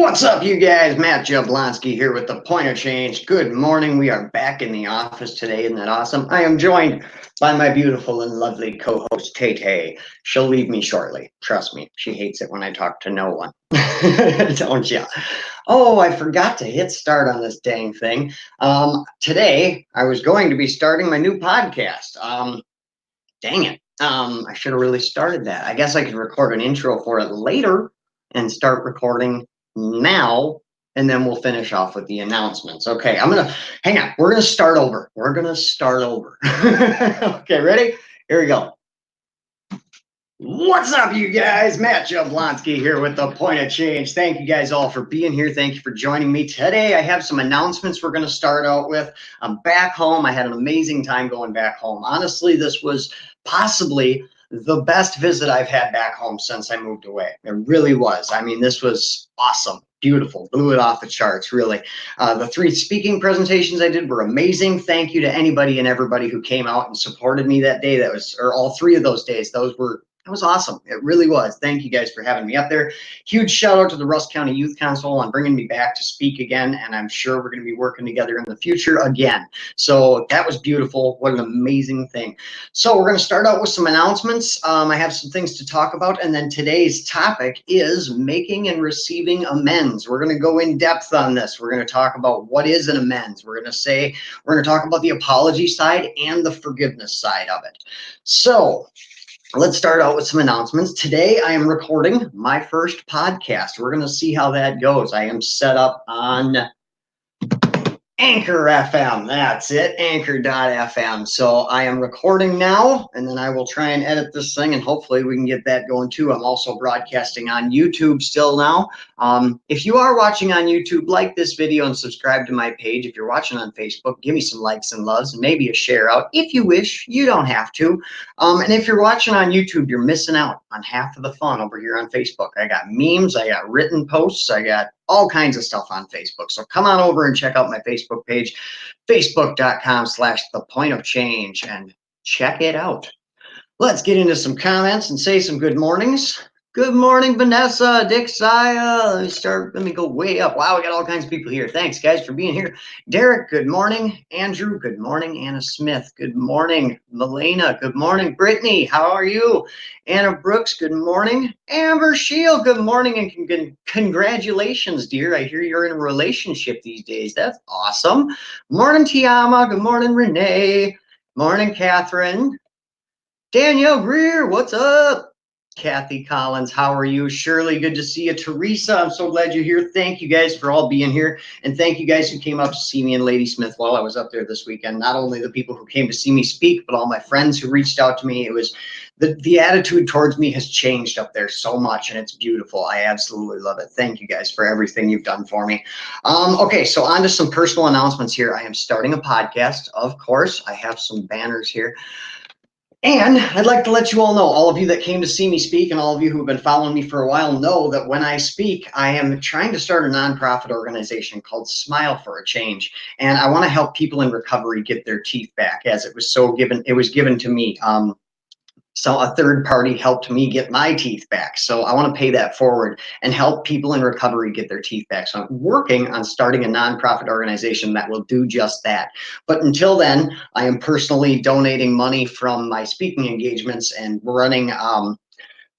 What's up, you guys? Matt Jablonski here with the Point of Change. Good morning. We are back in the office today. Isn't that awesome? I am joined by my beautiful and lovely co-host, Tay. She'll leave me shortly. Trust me. She hates it when I talk to no one. Don't ya? Oh, I forgot to hit start on this dang thing. Today, I was going to be starting my new podcast. Dang it. I should have really started that. I guess I could record an intro for it later and start recording now, and then we'll finish off with the announcements. Okay, hang on. We're gonna start over. Okay, ready? Here we go. What's up, you guys? Matt Jablonski here with the Point of Change. Thank you guys all for being here. Thank you for joining me today. I have some announcements we're going to start out with. I'm back home. I had an amazing time going back home. Honestly, this was possibly the best visit I've had back home since I moved away. It really was. I mean, this was awesome. Beautiful. Blew it off the charts, really. The 3 speaking presentations I did were amazing. Thank you to anybody and everybody who came out and supported me that day. Or all 3 of those days. It was awesome. It really was. Thank you guys for having me up there. Huge shout out to the Rusk County Youth Council on bringing me back to speak again. And I'm sure we're going to be working together in the future again. So that was beautiful. What an amazing thing. So we're going to start out with some announcements. I have some things to talk about. And then today's topic is making and receiving amends. We're going to go in depth on this. We're going to talk about what is an amends. We're going to talk about the apology side and the forgiveness side of it. So let's start out with some announcements. Today, I am recording my first podcast. We're going to see how that goes. I am set up on Anchor FM. That's it, anchor.fm. So I am recording now, and then I will try and edit this thing, and hopefully we can get that going too. I'm also broadcasting on YouTube still now. If you are watching on YouTube, like this video and subscribe to my page. If you're watching on Facebook, give me some likes and loves, and maybe a share out if you wish. You don't have to. And if you're watching on YouTube, you're missing out on half of the fun over here on Facebook. I got memes, I got written posts, I got all kinds of stuff on Facebook. So come on over and check out my Facebook page, facebook.com/thepointofchange, and check it out. Let's get into some comments and say some good mornings. Good morning, Vanessa, Dick Saya. Let me go way up. Wow, we got all kinds of people here. Thanks, guys, for being here. Derek, good morning. Andrew, good morning. Anna Smith, good morning. Melena, good morning. Brittany, how are you? Anna Brooks, good morning. Amber Shield, good morning, and congratulations, dear. I hear you're in a relationship these days. That's awesome. Morning, Tiama. Good morning, Renee. Morning, Catherine. Danielle Greer, what's up? Kathy Collins, how are you? Shirley, good to see you. Teresa, I'm so glad you're here. Thank you guys for all being here. And thank you guys who came out to see me in Ladysmith while I was up there this weekend. Not only the people who came to see me speak, but all my friends who reached out to me. It was the attitude towards me has changed up there so much, and it's beautiful. I absolutely love it. Thank you guys for everything you've done for me. Okay, so on to some personal announcements here. I am starting a podcast, of course. I have some banners here. And I'd like to let you all know, all of you that came to see me speak and all of you who have been following me for a while know that when I speak, I am trying to start a nonprofit organization called Smile for a Change. And I want to help people in recovery get their teeth back, as it was given to me. So a third party helped me get my teeth back. So I want to pay that forward and help people in recovery get their teeth back. So I'm working on starting a nonprofit organization that will do just that. But until then, I am personally donating money from my speaking engagements and running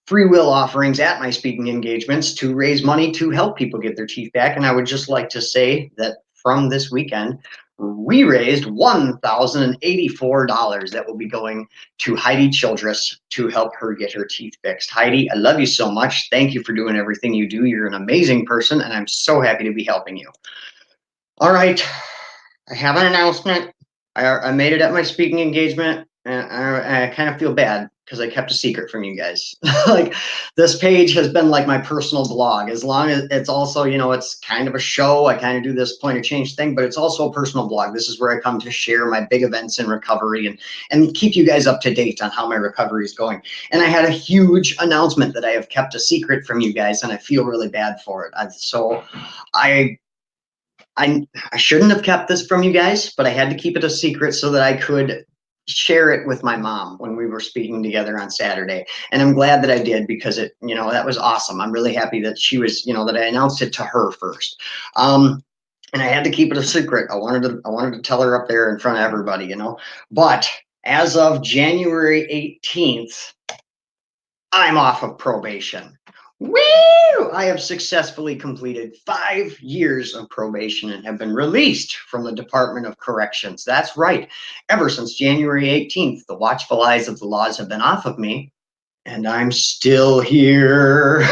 free will offerings at my speaking engagements to raise money to help people get their teeth back. And I would just like to say that from this weekend, we raised $1,084 that will be going to Heidi Childress to help her get her teeth fixed. Heidi, I love you so much. Thank you for doing everything you do. You're an amazing person, and I'm so happy to be helping you. All right, I have an announcement. I made it at my speaking engagement, and I kind of feel bad because I kept a secret from you guys. Like, this page has been like my personal blog, as long as it's also, it's kind of a show. I kind of do this Point of Change thing, but it's also a personal blog. This is where I come to share my big events in recovery and keep you guys up to date on how my recovery is going. And I had a huge announcement that I have kept a secret from you guys, and I feel really bad for it. I shouldn't have kept this from you guys, but I had to keep it a secret so that I could share it with my mom when we were speaking together on Saturday. And I'm glad that I did, because it, that was awesome. I'm really happy that she was, that I announced it to her first. And I had to keep it a secret. I wanted to tell her up there in front of everybody, But as of January 18th, I'm off of probation. Woo! I have successfully completed 5 years of probation and have been released from the Department of Corrections. That's right. Ever since January 18th, the watchful eyes of the laws have been off of me, and I'm still here.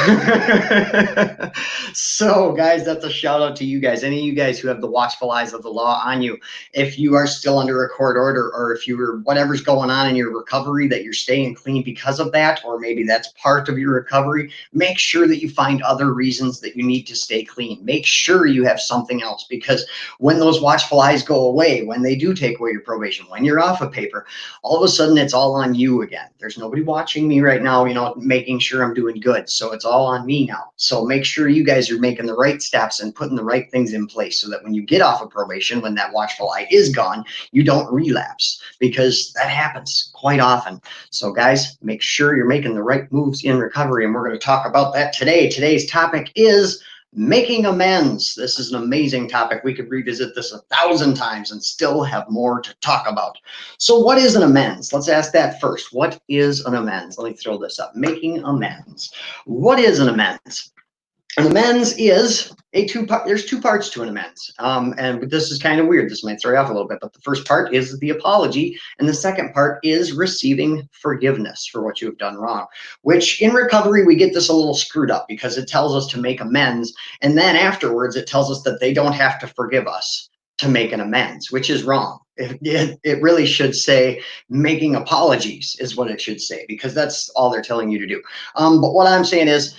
So, guys, that's a shout out to you guys. Any of you guys who have the watchful eyes of the law on you, if you are still under a court order, or if you're whatever's going on in your recovery, that you're staying clean because of that, or maybe that's part of your recovery, make sure that you find other reasons that you need to stay clean. Make sure you have something else, because when those watchful eyes go away, when they do take away your probation, when you're off of paper, all of a sudden it's all on you again. There's nobody watching me right now, making sure I'm doing good. So it's all on me now. So make sure you guys are making the right steps and putting the right things in place, so that when you get off of probation, when that watchful eye is gone, you don't relapse, because that happens quite often. So guys, make sure you're making the right moves in recovery. And we're going to talk about that today. Today's topic is making amends. This is an amazing topic. We could revisit this 1,000 times and still have more to talk about. So what is an amends? Let's ask that first. What is an amends? Let me throw this up. Making amends. What is an amends? An amends is there's two parts to an amends. And this is kind of weird. This might throw you off a little bit, but the first part is the apology. And the second part is receiving forgiveness for what you have done wrong, which in recovery, we get this a little screwed up, because it tells us to make amends. And then afterwards, it tells us that they don't have to forgive us to make an amends, which is wrong. It really should say making apologies is what it should say, because that's all they're telling you to do. But what I'm saying is,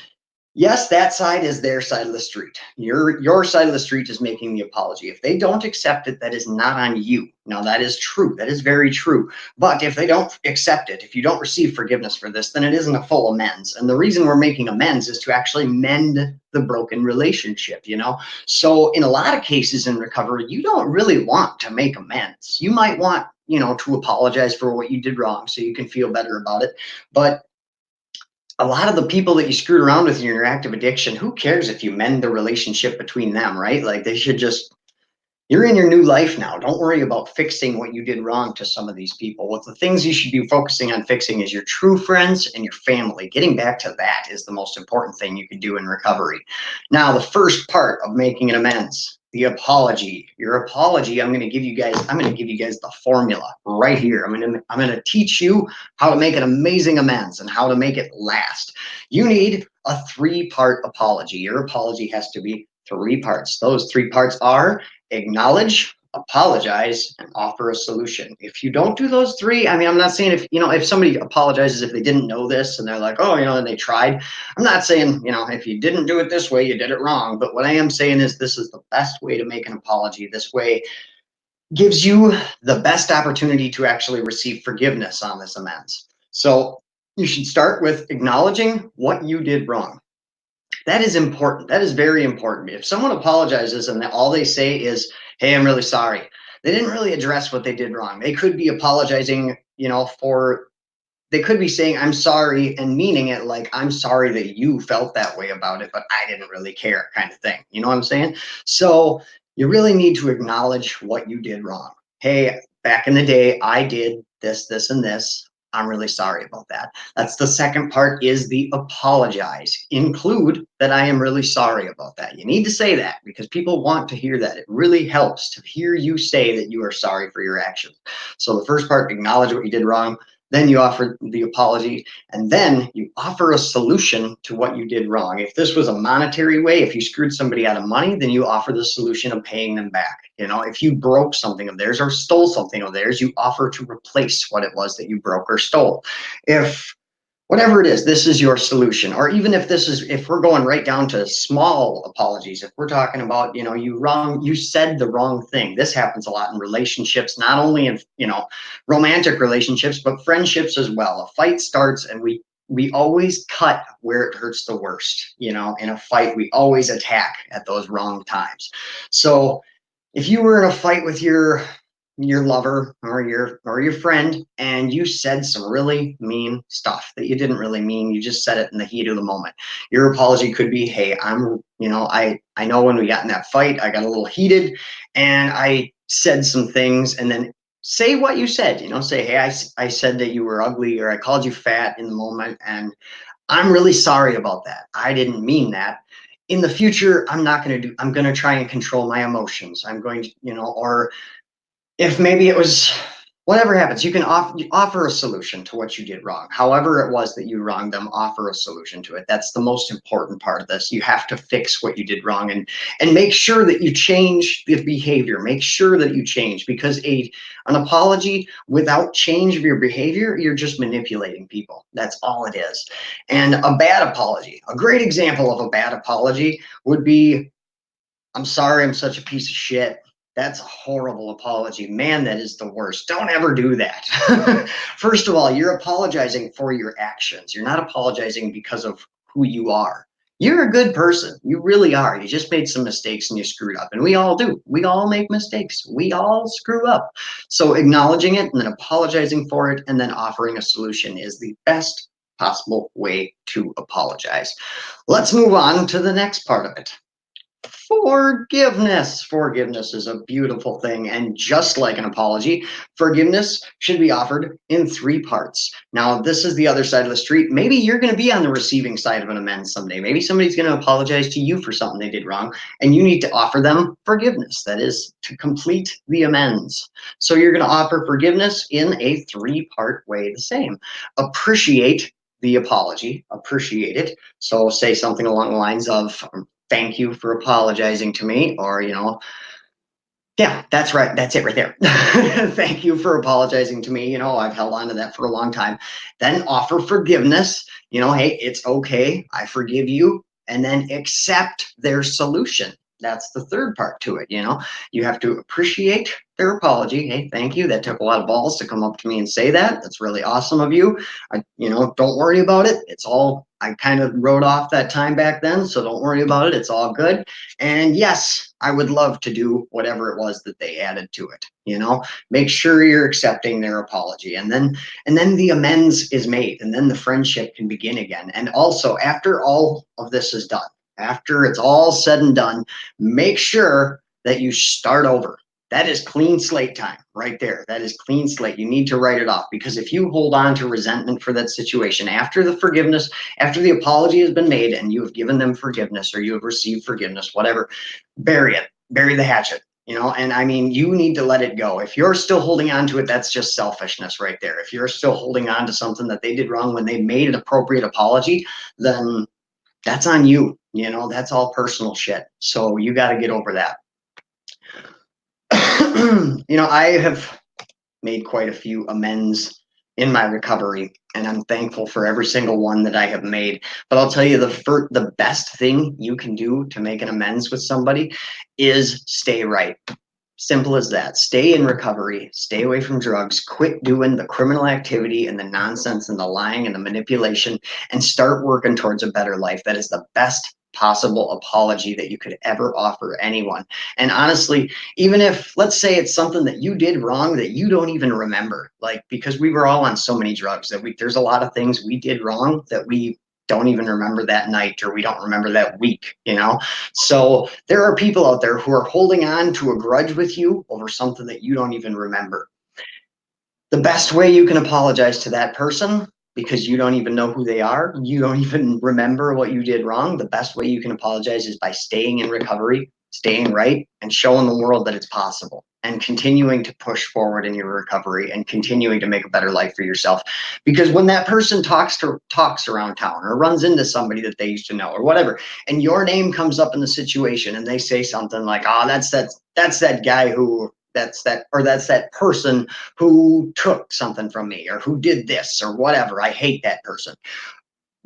yes, that side is their side of the street. Your side of the street is making the apology. If they don't accept it, that is not on you. Now, that is true. That is very true. But if they don't accept it, if you don't receive forgiveness for this, then it isn't a full amends. And the reason we're making amends is to actually mend the broken relationship, So in a lot of cases in recovery, you don't really want to make amends. You might want, to apologize for what you did wrong so you can feel better about it. But a lot of the people that you screwed around with in your active addiction, who cares if you mend the relationship between them, right? Like, they should just, you're in your new life now. Don't worry about fixing what you did wrong to some of these people. What the things you should be focusing on fixing is your true friends and your family. Getting back to that is the most important thing you can do in recovery. Now, the first part of making an amends, the apology. Your apology, I'm going to give you guys the formula right here. I'm going to teach you how to make an amazing amends and how to make it last. You need a 3-part apology. Your apology has to be 3 parts. Those 3 parts are acknowledge, apologize, and offer a solution. If you don't do those 3, I mean, I'm not saying if somebody apologizes if they didn't know this and they're like, oh, and they tried. I'm not saying, if you didn't do it this way, you did it wrong. But what I am saying is, this is the best way to make an apology. This way gives you the best opportunity to actually receive forgiveness on this amends. So you should start with acknowledging what you did wrong. That is important. That is very important. If someone apologizes and all they say is, hey, I'm really sorry, they didn't really address what they did wrong. They could be apologizing, they could be saying, I'm sorry, and meaning it like, I'm sorry that you felt that way about it, but I didn't really care, kind of thing. You know what I'm saying? So you really need to acknowledge what you did wrong. Hey, back in the day, I did this, this, and this. I'm really sorry about that. That's the second part, is the apologize. Include that I am really sorry about that. You need to say that, because people want to hear that. It really helps to hear you say that you are sorry for your actions. So the first part, acknowledge what you did wrong. Then you offer the apology, and then you offer a solution to what you did wrong. If this was a monetary way, if you screwed somebody out of money, then you offer the solution of paying them back. If you broke something of theirs or stole something of theirs, you offer to replace what it was that you broke or stole. If whatever it is, this is your solution. Or even if we're going right down to small apologies, if we're talking about, you said the wrong thing. This happens a lot in relationships, not only in, romantic relationships, but friendships as well. A fight starts and we always cut where it hurts the worst. In a fight, we always attack at those wrong times. So if you were in a fight with your your lover or your friend, and you said some really mean stuff that you didn't really mean. You just said it in the heat of the moment. Your apology could be, hey, I know when we got in that fight, I got a little heated and I said some things. And then say what you said, say, hey, I said that you were ugly, or I called you fat in the moment, and I'm really sorry about that. I didn't mean that. In the future, I'm going to try and control my emotions. I'm going to, or if maybe it was, whatever happens, you can offer a solution to what you did wrong. However it was that you wronged them, offer a solution to it. That's the most important part of this. You have to fix what you did wrong, and make sure that you change the behavior. Make sure that you change, because an apology without change of your behavior, you're just manipulating people. That's all it is. And a bad apology, a great example of a bad apology would be, I'm sorry, I'm such a piece of shit. That's a horrible apology. Man, that is the worst. Don't ever do that. First of all, you're apologizing for your actions. You're not apologizing because of who you are. You're a good person. You really are. You just made some mistakes and you screwed up. And we all do. We all make mistakes. We all screw up. So acknowledging it and then apologizing for it and then offering a solution is the best possible way to apologize. Let's move on to the next part of it. Forgiveness. Forgiveness is a beautiful thing. And just like an apology, forgiveness should be offered in 3 parts. Now, this is the other side of the street. Maybe you're going to be on the receiving side of an amends someday. Maybe somebody's going to apologize to you for something they did wrong, and you need to offer them forgiveness. That is to complete the amends. So you're going to offer forgiveness in a 3-part way the same. Appreciate the apology, appreciate it. So say something along the lines of, thank you for apologizing to me, or, yeah, that's right. That's it right there. Thank you for apologizing to me. I've held on to that for a long time. Then offer forgiveness. Hey, it's okay. I forgive you. And then accept their solution. That's the 3rd part to it. You have to appreciate their apology. Hey, thank you. That took a lot of balls to come up to me and say that. That's really awesome of you. Don't worry about it. I kind of wrote off that time back then, so don't worry about it. It's all good. And yes, I would love to do whatever it was that they added to it. Make sure you're accepting their apology, and then the amends is made, and then the friendship can begin again. And also, after all of this is done, after it's all said and done, make sure that you start over. That is clean slate time right there. That is clean slate. You need to write it off, because if you hold on to resentment for that situation after the forgiveness, after the apology has been made and you have given them forgiveness, or you have received forgiveness, whatever, bury it, bury the hatchet. And I mean, you need to let it go. If you're still holding on to it, that's just selfishness right there. If you're still holding on to something that they did wrong when they made an appropriate apology, then that's on you. That's all personal shit. So you got to get over that. I have made quite a few amends in my recovery, and I'm thankful for every single one that I have made. But I'll tell you, the best thing you can do to make an amends with somebody is stay right. Simple as that. Stay in recovery, stay away from drugs, quit doing the criminal activity and the nonsense and the lying and the manipulation, and start working towards a better life. That is the best possible apology that you could ever offer anyone. And honestly, even if, let's say it's something that you did wrong that you don't even remember, like, because we were all on so many drugs that there's a lot of things we did wrong that we don't even remember that night, or we don't remember that week. So there are people out there who are holding on to a grudge with you over something that you don't even remember. The best way you can apologize to that person, because you don't even know who they are, you don't even remember what you did wrong, the best way you can apologize is by staying in recovery, staying right, and showing the world that it's possible, and continuing to push forward in your recovery and continuing to make a better life for yourself. Because when that person talks around town, or runs into somebody that they used to know, or whatever, and your name comes up in the situation, and they say something like, oh, that's that guy who, that's that person who took something from me, or who did this, or whatever, I hate that person.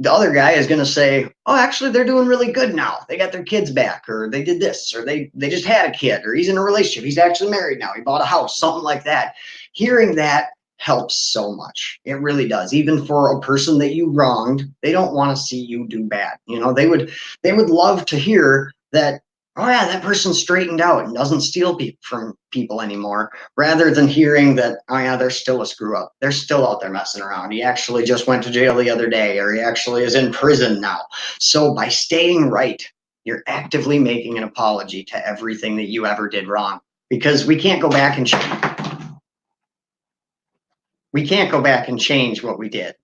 The other guy is going to say, oh, actually, they're doing really good now. They got their kids back, or they did this, or they just had a kid, or he's in a relationship. He's actually married now. He bought a house, something like that. Hearing that helps so much. It really does. Even for a person that you wronged, they don't want to see you do bad. They would love to hear that, oh yeah, that person straightened out and doesn't steal from people anymore, rather than hearing that, oh yeah, they're still a screw up. They're still out there messing around. He actually just went to jail the other day, or he actually is in prison now. So by staying right, you're actively making an apology to everything that you ever did wrong, because we can't go back and change what we did.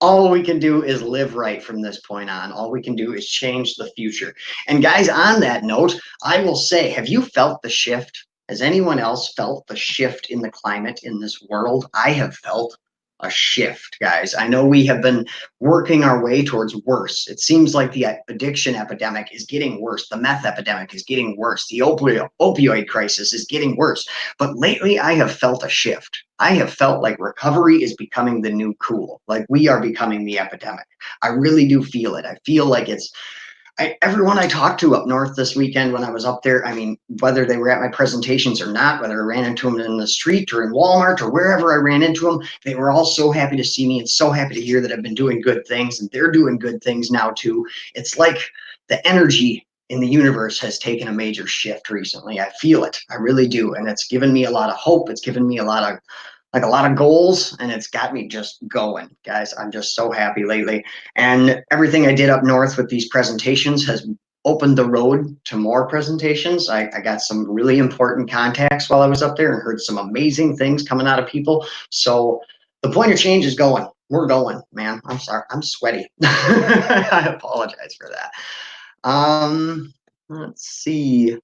All we can do is live right from this point on. All we can do is change the future. And guys, on that note, I will say, have you felt the shift? Has anyone else felt the shift in the climate in this world? I have felt a shift, guys. I know we have been working our way towards worse. It seems like the addiction epidemic is getting worse. The meth epidemic is getting worse. The opioid crisis is getting worse. But lately, I have felt a shift. I have felt like recovery is becoming the new cool. Like we are becoming the epidemic. I really do feel it. I feel like everyone I talked to up north this weekend when I was up there, I mean, whether they were at my presentations or not, whether I ran into them in the street or in Walmart or wherever I ran into them, they were all so happy to see me and so happy to hear that I've been doing good things, and they're doing good things now too. It's like the energy in the universe has taken a major shift recently. I feel it. I really do. And it's given me a lot of hope. It's given me a lot of goals, and it's got me just going, guys. I'm just so happy lately. And everything I did up north with these presentations has opened the road to more presentations. I got some really important contacts while I was up there and heard some amazing things coming out of people. So the point of change is going. We're going, man. I'm sorry. I'm sweaty. I apologize for that. Let's see.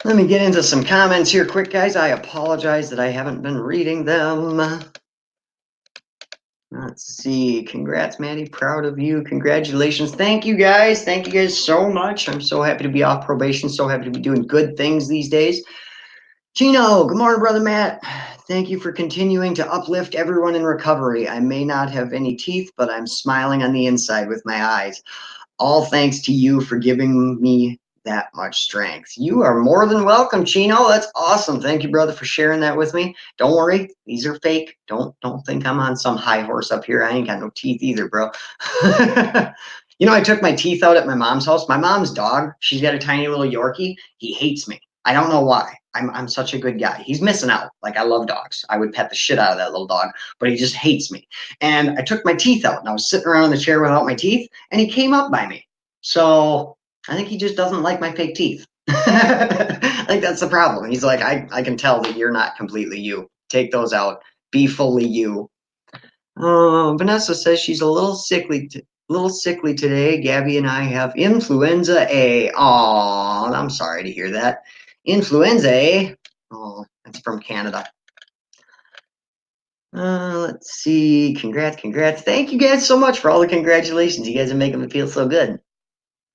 Let me get into some comments here quick, guys. I apologize that I haven't been reading them. Let's see. Congrats, Maddie. Proud of you. Congratulations. Thank you, guys. Thank you guys so much. I'm so happy to be off probation. So happy to be doing good things these days. Gino, good morning, brother Matt. Thank you for continuing to uplift everyone in recovery. I may not have any teeth, but I'm smiling on the inside with my eyes. All thanks to you for giving me that much strength. You are more than welcome, Chino. That's awesome. Thank you, brother, for sharing that with me. Don't worry, these are fake. Don't think I'm on some high horse up here. I ain't got no teeth either, bro. You know, I took my teeth out at my mom's house. My mom's dog, she's got a tiny little Yorkie. He hates me. I don't know why. I'm such a good guy. He's missing out. Like, I love dogs. I would pet the shit out of that little dog, but he just hates me. And I took my teeth out, and I was sitting around in the chair without my teeth, and he came up by me. So I think he just doesn't like my fake teeth. I think that's the problem. He's like, I can tell that you're not completely you. Take those out. Be fully you. Vanessa says she's a little sickly today. Gabby and I have influenza A. Oh, I'm sorry to hear that. Influenza A. Oh, that's from Canada. Let's see. Congrats. Thank you guys so much for all the congratulations. You guys are making me feel so good.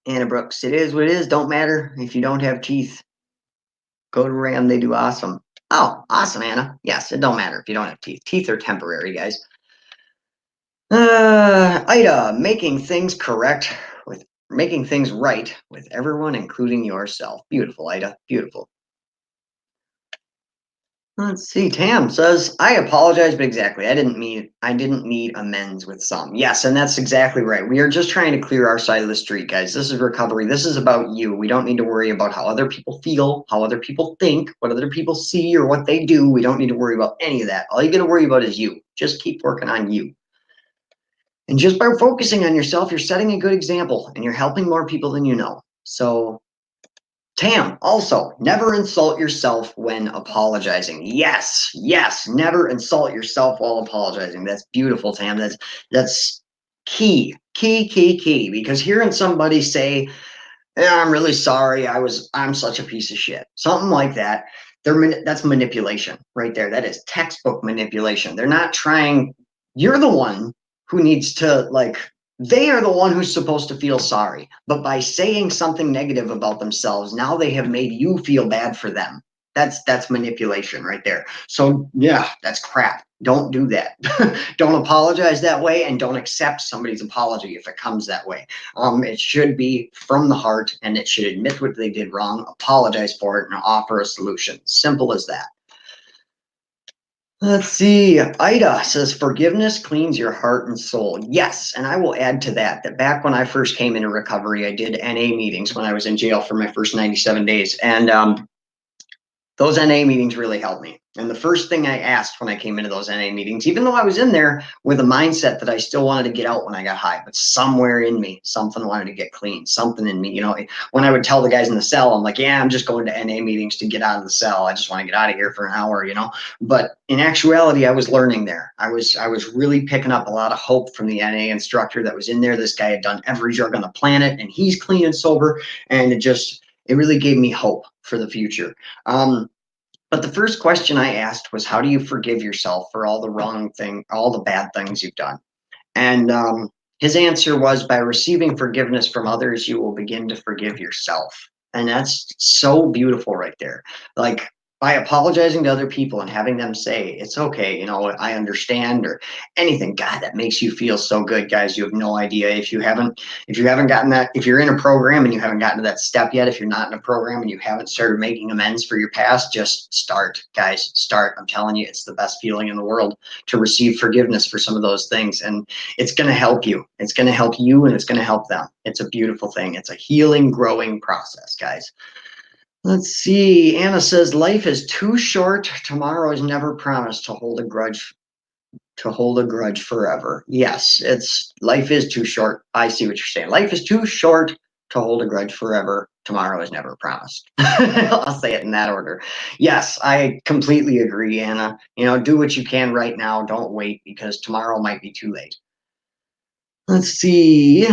Anna Brooks, it is what it is. Don't matter if you don't have teeth. Go to Ram. They do awesome. Oh, awesome, Anna. Yes, it don't matter if you don't have teeth. Teeth are temporary, guys. Ida, making things right with everyone, including yourself. Beautiful, Ida. Beautiful. Let's see. Tam says, I apologize, but exactly. I didn't need amends with some. Yes, and that's exactly right. We are just trying to clear our side of the street, guys. This is recovery. This is about you. We don't need to worry about how other people feel, how other people think, what other people see, or what they do. We don't need to worry about any of that. All you got to worry about is you. Just keep working on you. And just by focusing on yourself, you're setting a good example and you're helping more people than you know. So Tam, also, never insult yourself when apologizing. Yes, never insult yourself while apologizing. That's beautiful, Tam. That's key. Because hearing somebody say, yeah, I'm really sorry, I'm such a piece of shit. Something like that. That's manipulation right there. That is textbook manipulation. They're not trying, you're the one who needs to they are the one who's supposed to feel sorry. But by saying something negative about themselves, now they have made you feel bad for them. That's manipulation right there. So yeah, that's crap. Don't do that. Don't apologize that way, and don't accept somebody's apology if it comes that way. It should be from the heart, and it should admit what they did wrong, apologize for it, and offer a solution. Simple as that. Let's see. Ida says forgiveness cleans your heart and soul. Yes, and I will add to that that back when I first came into recovery, I did NA meetings when I was in jail for my first 97 days, and those NA meetings really helped me. And the first thing I asked when I came into those NA meetings, even though I was in there with a mindset that I still wanted to get out when I got high, but somewhere in me, something wanted to get clean, something in me, when I would tell the guys in the cell, I'm like, yeah, I'm just going to NA meetings to get out of the cell. I just want to get out of here for an hour. But in actuality, I was learning there. I was really picking up a lot of hope from the NA instructor that was in there. This guy had done every drug on the planet and he's clean and sober. And it really gave me hope for the future. But the first question I asked was, how do you forgive yourself for all the bad things you've done? And his answer was, by receiving forgiveness from others, you will begin to forgive yourself. And that's so beautiful right there. Like, by apologizing to other people and having them say, it's okay, I understand, or anything. God, that makes you feel so good, guys. You have no idea. If you haven't gotten that, if you're in a program and you haven't gotten to that step yet, if you're not in a program and you haven't started making amends for your past, just start, guys, start. I'm telling you, it's the best feeling in the world to receive forgiveness for some of those things. And it's going to help you. It's going to help you and it's going to help them. It's a beautiful thing. It's a healing, growing process, guys. Let's see. Anna says, life is too short. Tomorrow is never promised to hold a grudge forever. Yes, life is too short. I see what you're saying. Life is too short to hold a grudge forever. Tomorrow is never promised. I'll say it in that order. Yes, I completely agree, Anna. Do what you can right now. Don't wait because tomorrow might be too late. Let's see.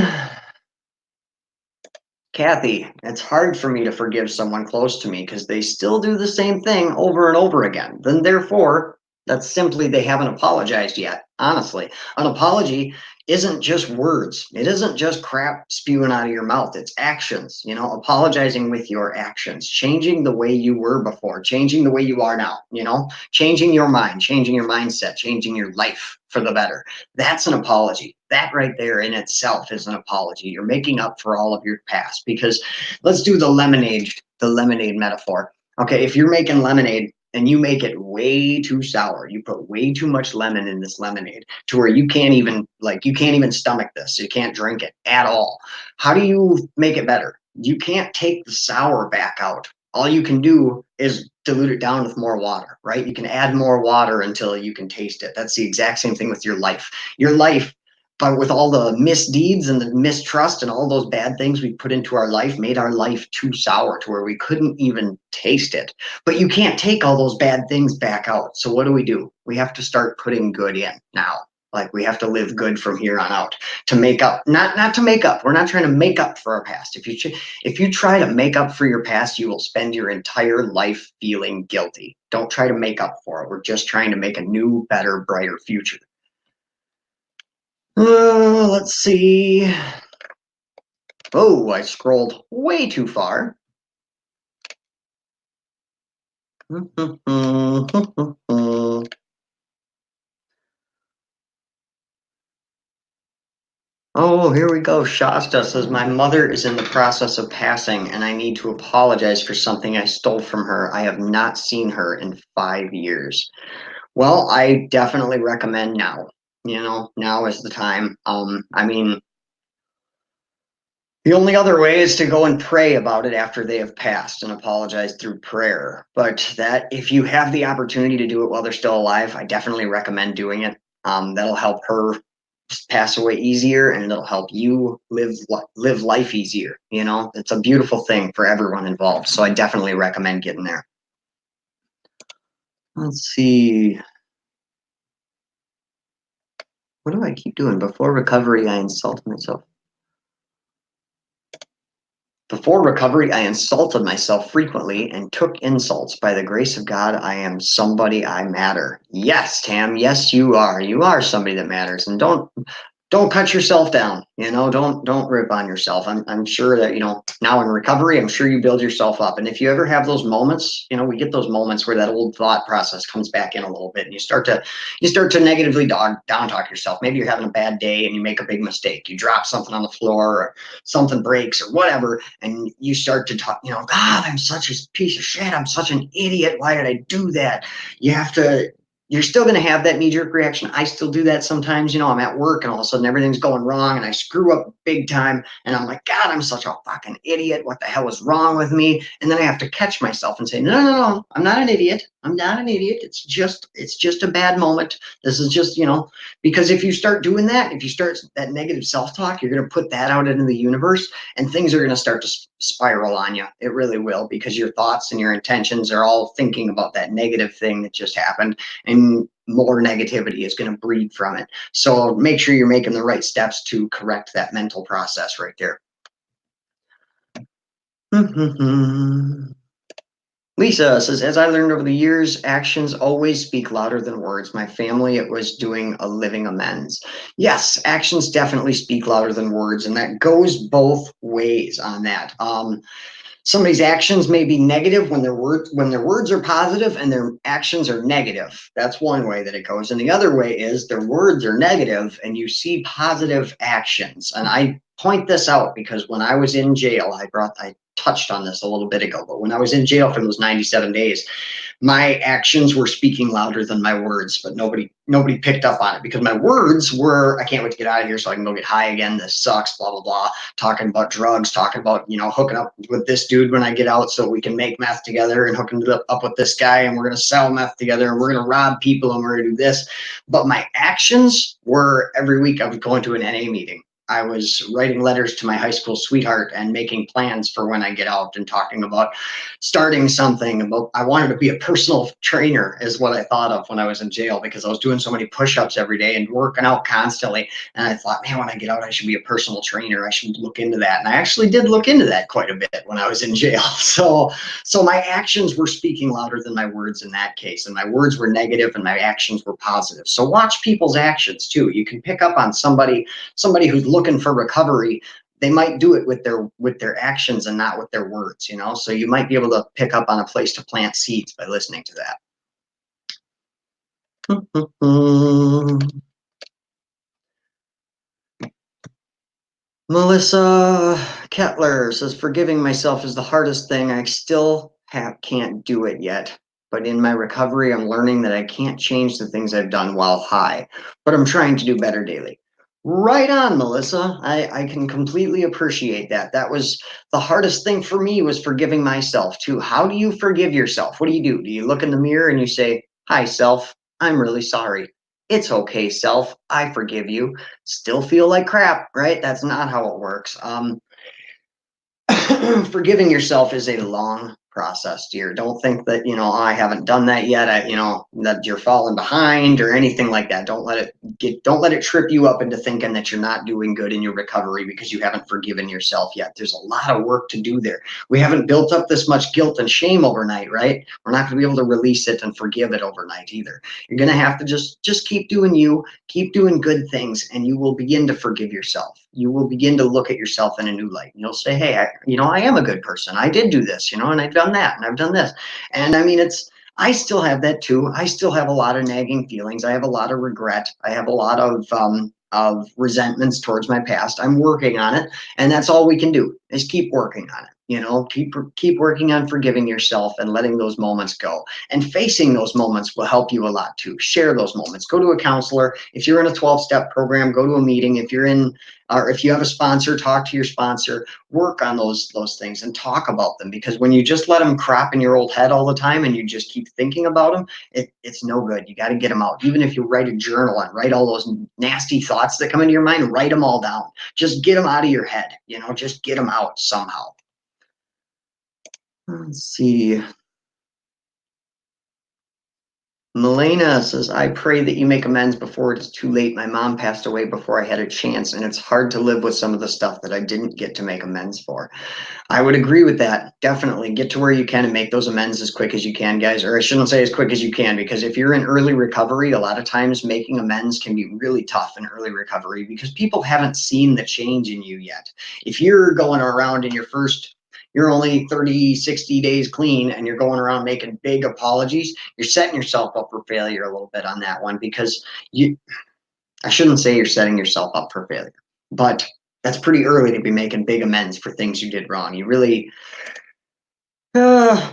Kathy, it's hard for me to forgive someone close to me because they still do the same thing over and over again. Then, therefore, that's simply they haven't apologized yet. Honestly, an apology isn't just words, it isn't just crap spewing out of your mouth, it's actions. Apologizing with your actions, changing the way you were before, changing the way you are now, changing your mind, changing your mindset, changing your life for the better. That's an apology. That right there in itself is an apology. You're making up for all of your past. Because let's do the lemonade metaphor. Okay, if you're making lemonade and you make it way too sour, you put way too much lemon in this lemonade to where you can't even stomach this. You can't drink it at all. How do you make it better? You can't take the sour back out. All you can do is dilute it down with more water, right? You can add more water until you can taste it. That's the exact same thing with your life. Your life, but with all the misdeeds and the mistrust and all those bad things we put into our life, made our life too sour to where we couldn't even taste it. But you can't take all those bad things back out. So what do? We have to start putting good in now. Like, we have to live good from here on out to make up, not to make up. We're not trying to make up for our past. If you try to make up for your past, you will spend your entire life feeling guilty. Don't try to make up for it. We're just trying to make a new, better, brighter future. Let's see. Oh, I scrolled way too far. Oh, here we go. Shasta says, my mother is in the process of passing, and I need to apologize for something I stole from her. I have not seen her in 5 years. Well, I definitely recommend now. Now is the time. I mean, the only other way is to go and pray about it after they have passed and apologize through prayer. But that, if you have the opportunity to do it while they're still alive, I definitely recommend doing it. That'll help her pass away easier, and it'll help you live life easier. It's a beautiful thing for everyone involved. So I definitely recommend getting there. Let's see. What do I keep doing? Before recovery, I insulted myself. Before recovery, I insulted myself frequently and took insults. By the grace of God, I am somebody. I matter. Yes, Tam. Yes, you are. You are somebody that matters. And don't cut yourself down. Don't rip on yourself. I'm sure that, now in recovery, I'm sure you build yourself up. And if you ever have those moments, we get those moments where that old thought process comes back in a little bit, and you start to negatively down talk yourself. Maybe you're having a bad day and you make a big mistake. You drop something on the floor, or something breaks, or whatever, and you start to talk, God, I'm such a piece of shit. I'm such an idiot. Why did I do that? You have to you're still going to have that knee-jerk reaction. I still do that sometimes. I'm at work and all of a sudden everything's going wrong and I screw up big time and I'm like, God, I'm such a fucking idiot. What the hell is wrong with me? And then I have to catch myself and say, no, I'm not an idiot. I'm not an idiot. It's just a bad moment. This is just, because if you start doing that, if you start that negative self-talk, you're going to put that out into the universe and things are going to start to spiral on you. It really will, because your thoughts and your intentions are all thinking about that negative thing that just happened, and more negativity is going to breed from it. So make sure you're making the right steps to correct that mental process right there. Lisa says, as I learned over the years, actions always speak louder than words. My family, it was doing a living amends. Yes, actions definitely speak louder than words, and that goes both ways on that. Somebody's actions may be negative when their words are positive and their actions are negative. That's one way that it goes. And the other way is their words are negative and you see positive actions. And I point this out because when I was in jail, I touched on this a little bit ago, but when I was in jail for those 97 days, my actions were speaking louder than my words, but nobody picked up on it because my words were, I can't wait to get out of here so I can go get high again. This sucks, blah, blah, blah. Talking about drugs, talking about, hooking up with this dude when I get out so we can make meth together, and hooking up with this guy and we're going to sell meth together and we're going to rob people and we're going to do this. But my actions were, every week I was going to an NA meeting. I was writing letters to my high school sweetheart and making plans for when I get out, and talking about starting something. I wanted to be a personal trainer is what I thought of when I was in jail, because I was doing so many push-ups every day and working out constantly. And I thought, man, when I get out, I should be a personal trainer. I should look into that. And I actually did look into that quite a bit when I was in jail. So my actions were speaking louder than my words in that case. And my words were negative and my actions were positive. So watch people's actions too. You can pick up on somebody who's looking for recovery. They might do it with their actions and not with their words, so you might be able to pick up on a place to plant seeds by listening to that. Melissa Kettler says, forgiving myself is the hardest thing. I still can't do it yet, but in my recovery I'm learning that I can't change the things I've done while high, but I'm trying to do better daily. Right on, Melissa. I can completely appreciate that. That was the hardest thing for me, was forgiving myself too. How do you forgive yourself? What do? Do you look in the mirror and you say, hi, self, I'm really sorry. It's okay, self, I forgive you. Still feel like crap, right? That's not how it works. Forgiving yourself is a long process, dear. Don't think that, I haven't done that yet. That you're falling behind or anything like that. Don't let it trip you up into thinking that you're not doing good in your recovery because you haven't forgiven yourself yet. There's a lot of work to do there. We haven't built up this much guilt and shame overnight, right? We're not going to be able to release it and forgive it overnight either. You're going to have to just keep doing you, keep doing good things, and you will begin to forgive yourself. You will begin to look at yourself in a new light. And you'll say, hey, I am a good person. I did do this, and I've done that, and I've done this. And I mean, I still have that too. I still have a lot of nagging feelings. I have a lot of regret. I have a lot of resentments towards my past. I'm working on it. And that's all we can do, is keep working on it. Keep working on forgiving yourself and letting those moments go. And facing those moments will help you a lot too. Share those moments. Go to a counselor. If you're in a 12-step program, go to a meeting. If you have a sponsor, talk to your sponsor. Work on those things and talk about them, because when you just let them crop in your old head all the time and you just keep thinking about them, it's no good. You got to get them out. Even if you write a journal and write all those nasty thoughts that come into your mind, write them all down. Just get them out of your head. Just get them out somehow. Let's see. Melena says, I pray that you make amends before it is too late. My mom passed away before I had a chance, and it's hard to live with some of the stuff that I didn't get to make amends for. I would agree with that. Definitely get to where you can and make those amends as quick as you can, guys. Or I shouldn't say as quick as you can, because if you're in early recovery, a lot of times making amends can be really tough in early recovery because people haven't seen the change in you yet. If you're going around in you're only 30, 60 days clean and you're going around making big apologies, you're setting yourself up for failure a little bit on that one, because I shouldn't say you're setting yourself up for failure, but that's pretty early to be making big amends for things you did wrong.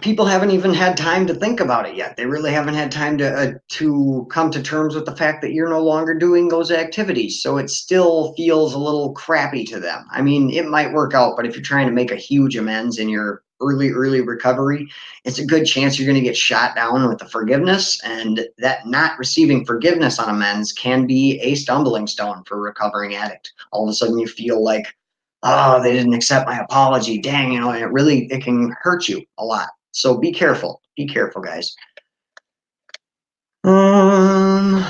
People haven't even had time to think about it yet. They really haven't had time to come to terms with the fact that you're no longer doing those activities. So it still feels a little crappy to them. I mean, it might work out, but if you're trying to make a huge amends in your early recovery, it's a good chance you're going to get shot down with the forgiveness, and that not receiving forgiveness on amends can be a stumbling stone for a recovering addict. All of a sudden, you feel like, oh, they didn't accept my apology. Dang, and it can hurt you a lot. So be careful. Be careful, guys. Um,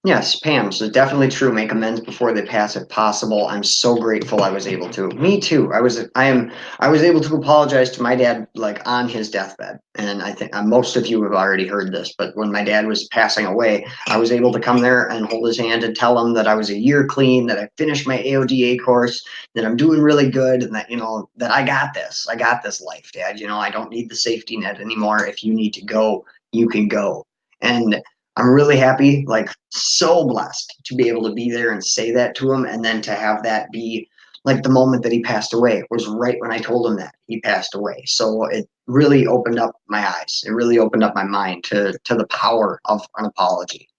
Yes, Pam. So definitely true. Make amends before they pass if possible. I'm so grateful I was able to. Me too. I was able to apologize to my dad like on his deathbed. And I think most of you have already heard this, but when my dad was passing away, I was able to come there and hold his hand and tell him that I was a year clean, that I finished my AODA course, that I'm doing really good, and that, that I got this. I got this life, Dad. I don't need the safety net anymore. If you need to go, you can go. And I'm really happy, like so blessed to be able to be there and say that to him, and then to have that be like the moment that he passed away was right when I told him that he passed away. So it really opened up my eyes. It really opened up my mind to the power of an apology.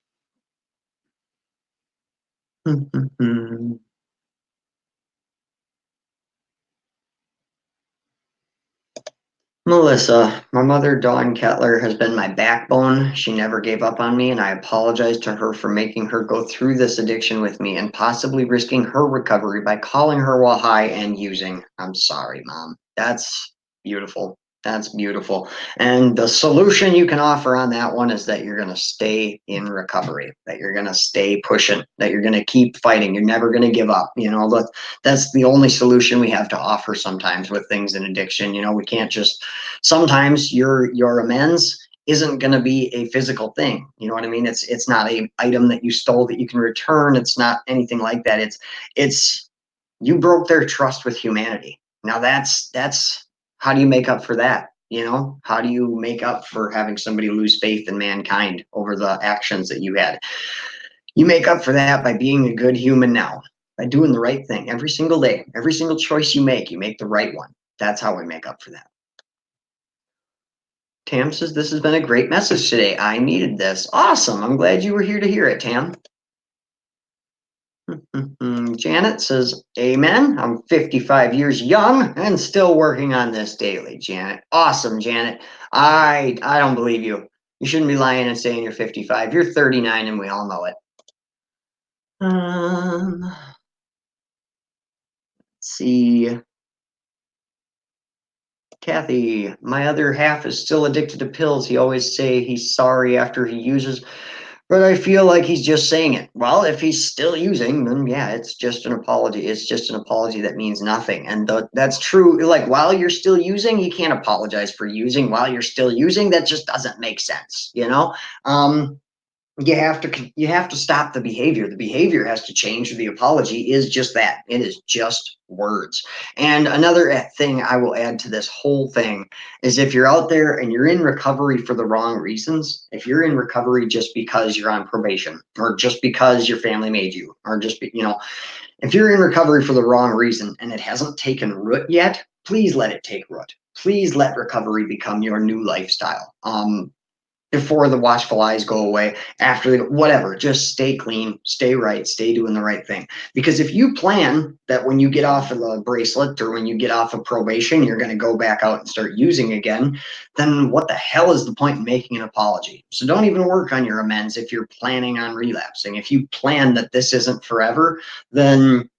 Melissa, my mother, Dawn Kettler, has been my backbone. She never gave up on me, and I apologize to her for making her go through this addiction with me and possibly risking her recovery by calling her while high and using. I'm sorry, Mom. That's beautiful. That's beautiful. And the solution you can offer on that one is that you're going to stay in recovery, that you're going to stay pushing, that you're going to keep fighting. You're never going to give up. That's the only solution we have to offer sometimes with things in addiction. We can't just sometimes your amends isn't going to be a physical thing. You know what I mean? It's not a item that you stole that you can return. It's not anything like that. It's you broke their trust with humanity. Now that's how do you make up for that? How do you make up for having somebody lose faith in mankind over the actions that you had? You make up for that by being a good human now, by doing the right thing every single day. Every single choice you make the right one. That's how we make up for that. Tam says, this has been a great message today. I needed this. Awesome. I'm glad you were here to hear it, Tam. Janet says, amen. I'm 55 years young and still working on this daily, Janet. Awesome, Janet. I don't believe you. You shouldn't be lying and saying you're 55. You're 39 and we all know it. Let's see. Kathy, my other half is still addicted to pills. He always say he's sorry after he uses, but I feel like he's just saying it. Well, if he's still using, then yeah, it's just an apology. It's just an apology that means nothing. And that's true. Like while you're still using, you can't apologize for using. While you're still using, that just doesn't make sense. You have to stop the behavior. The behavior has to change. The apology is just that. It is just words. And another thing I will add to this whole thing is if you're out there and you're in recovery for the wrong reasons, if you're in recovery just because you're on probation or just because your family made you, or if you're in recovery for the wrong reason and it hasn't taken root yet, please let it take root. Please let recovery become your new lifestyle. Before the watchful eyes go away, after whatever, just stay clean, stay right, stay doing the right thing. Because if you plan that when you get off of the bracelet or when you get off of probation, you're going to go back out and start using again, then what the hell is the point in making an apology? So don't even work on your amends if you're planning on relapsing. If you plan that this isn't forever, then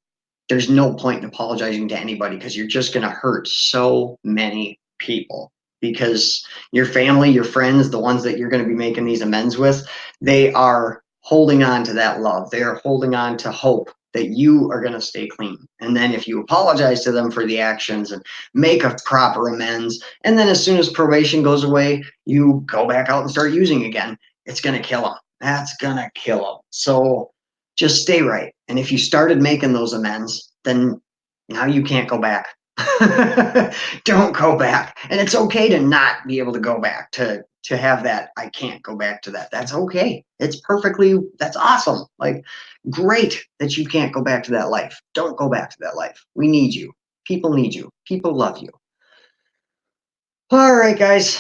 there's no point in apologizing to anybody, because you're just going to hurt so many people. Because your family, your friends, the ones that you're going to be making these amends with, they are holding on to that love. They are holding on to hope that you are going to stay clean. And then if you apologize to them for the actions and make a proper amends, and then as soon as probation goes away, you go back out and start using again, it's going to kill them. That's going to kill them. So just stay right. And if you started making those amends, then now you can't go back. Don't go back. And it's okay to not be able to go back, to have that, I can't go back to that. That's okay. It's perfectly, that's awesome. Like, great that you can't go back to that life. Don't go back to that life. We need you. People need you. People love you. All right, guys.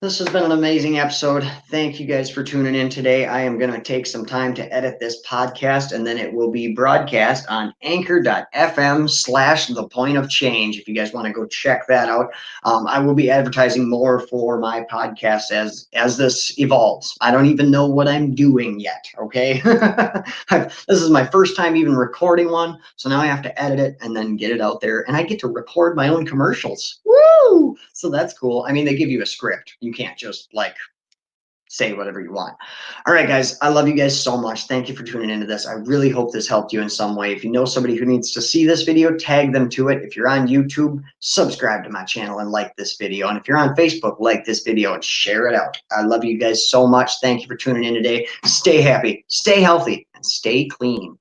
This has been an amazing episode. Thank you guys for tuning in today. I am going to take some time to edit this podcast, and then it will be broadcast on anchor.fm/the point of change. If you guys want to go check that out, I will be advertising more for my podcast as this evolves. I don't even know what I'm doing yet. Okay. This is my first time even recording one. So now I have to edit it and then get it out there, and I get to record my own commercials. Woo! So that's cool. I mean, they give you a script. You can't just like say whatever you want. All right, guys, I love you guys so much. Thank you for tuning into this. I really hope this helped you in some way. If you know somebody who needs to see this video, tag them to it. If you're on YouTube, subscribe to my channel and like this video. And if you're on Facebook, like this video and share it out. I love you guys so much. Thank you for tuning in today. Stay happy, stay healthy, and stay clean.